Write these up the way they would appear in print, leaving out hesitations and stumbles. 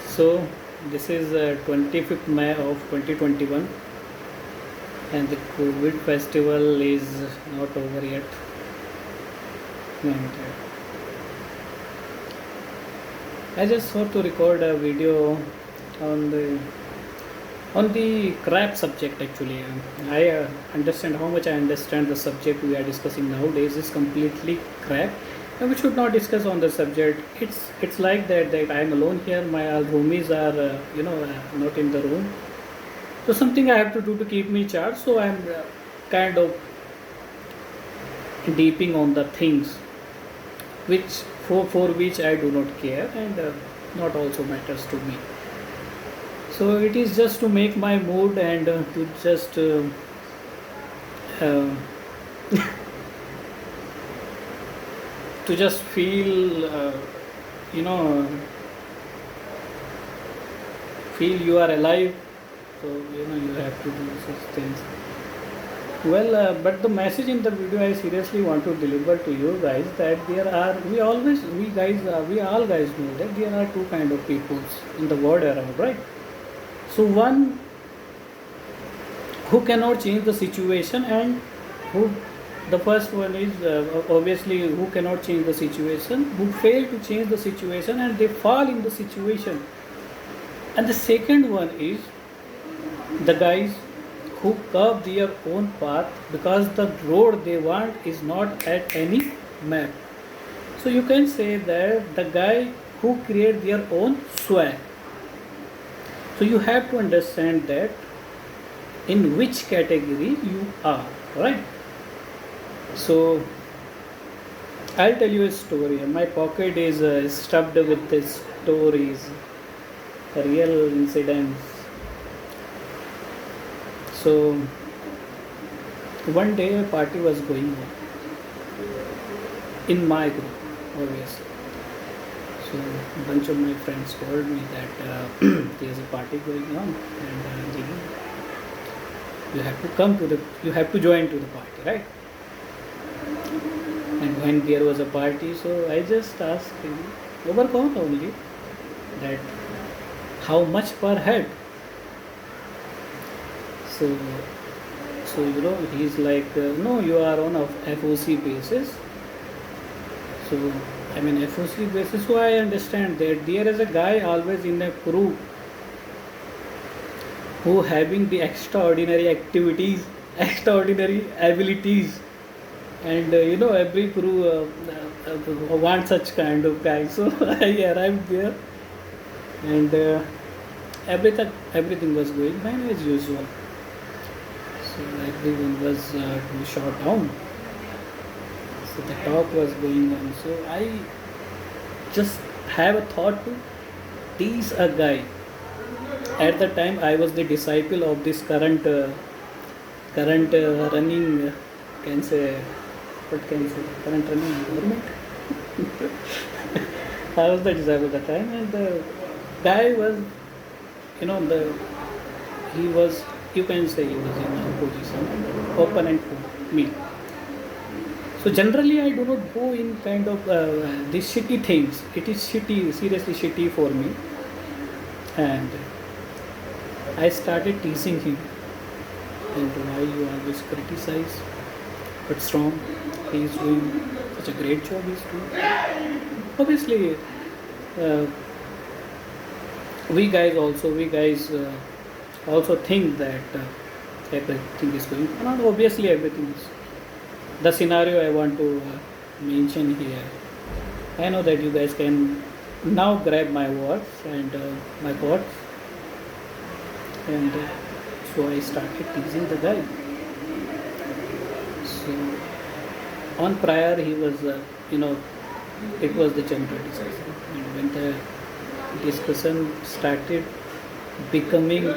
So this is 25th May of 2021 and the COVID festival is not over yet. And I just thought to record a video on the crap subject actually. I understand how much I understand the subject we are discussing nowadays is completely crap. And we should not discuss on the subject. It's like that I am alone here. My all roomies are not in the room. So something I have to do to keep me charged. So I'm kind of deeping on the things which for which I do not care and not also matters to me. So it is just to make my mood and to just uh, to just feel you know feel you are alive. So you have to do such things. Well, but the message in the video I seriously want to deliver to you guys that there are we all guys know that there are two kind of peoples in the world around, right? So one who cannot change the situation and who the first one is obviously who cannot change the situation, who fail to change the situation and they fall in the situation. And the second one is the guys who curve their own path because the road they want is not at any map. So you can say that the guy who create their own swag. So you have to understand that in which category you are, right? So I'll tell you a story. My pocket is stuffed with the stories, real incidents. So one day a party was going on in my group, obviously. So a bunch of my friends told me that there's a party going on and you have to you have to join to the party, right? And when there was a party, so I just asked him, over count only, that how much per head. So he's like, no, you are on a FOC basis. So I mean FOC basis. So I understand that there is a guy always in a crew who having the extraordinary activities, extraordinary abilities, and every crew wants such kind of guy. So I arrived there, and everything was going fine as usual. So everyone was to shut down. So the talk was going on. So I just have a thought to tease a guy. At the time, I was the disciple of this current running. Can say what can say current running government. I was the disciple at the time, and the guy was, he was, you can say he was in opposition, opponent to me. So generally, I do not go in kind of these shitty things. It is shitty, seriously shitty for me, and I started teasing him. And why you always criticize? What's wrong? He is doing such a great job. He's doing. Obviously, uh, we guys also think that everything is going on. And obviously, everything is. The scenario I want to mention here. I know that you guys can now grab my words and my thoughts, and so I started teasing the guy. So on prior, he was, it was the general discussion, and when the discussion started becoming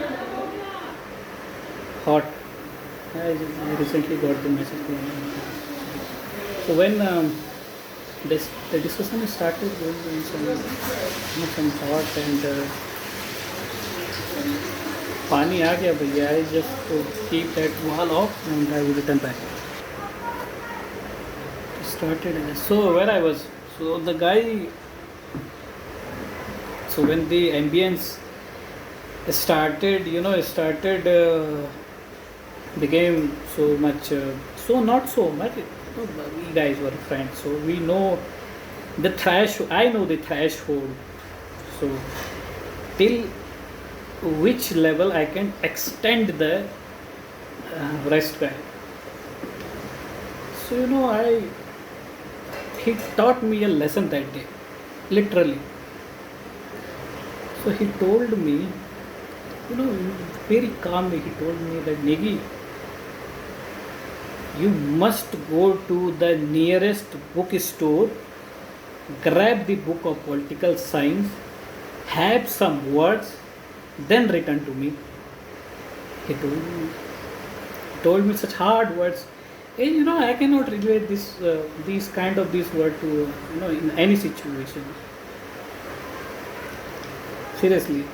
hot, I recently got the message from him. So when the discussion started going on some thought and पानी आ गया भैया. I just keep that wall off and I will return back. Started. So where I was, so the guy So when the ambience started, became so much, so not so much, we guys were friends, so we know the thrash. I know the threshold. So till which level I can extend the rest guy. So I he taught me a lesson that day, literally. So he told me, very calmly, he told me that, Negi, you must go to the nearest bookstore, grab the book of political science, have some words, then return to me. He told me such hard words. And I cannot relate these kind of these words to in any situation. Seriously.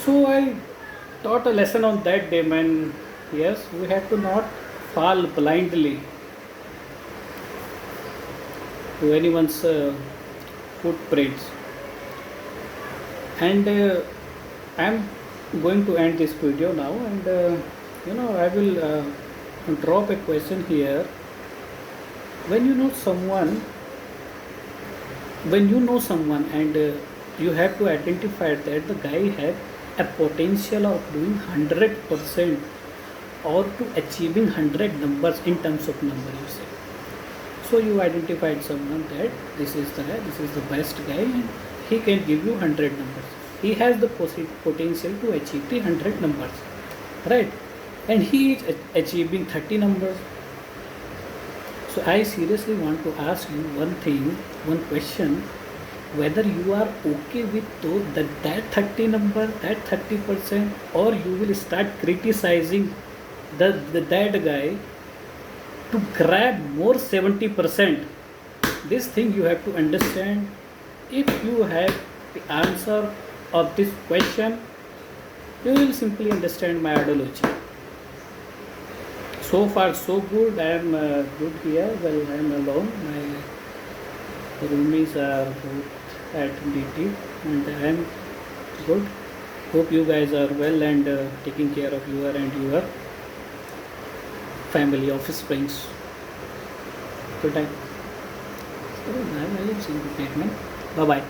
So I taught a lesson on that day, man. Yes, we have to not fall blindly to anyone's footprints. And I'm going to end this video now, and I will drop a question here. When you know someone and you have to identify that the guy had a potential of doing 100% or to achieving 100 numbers in terms of number, you say. So you identified someone that this is the best guy, and he can give you 100 numbers. He has the potential to achieve the 100 numbers, right? And he is achieving 30 numbers. So I seriously want to ask you one question, whether you are okay with that 30 number, that 30%, or you will start criticizing that guy to grab more 70%. This thing you have to understand. If you have the answer of this question, you will simply understand my ideology. So far so good. I am good here. Well, I am alone. My roomies are both at DT, and I am good. Hope you guys are well and taking care of your family, office friends. Good time. So, I am seeing the treatment. Bye bye.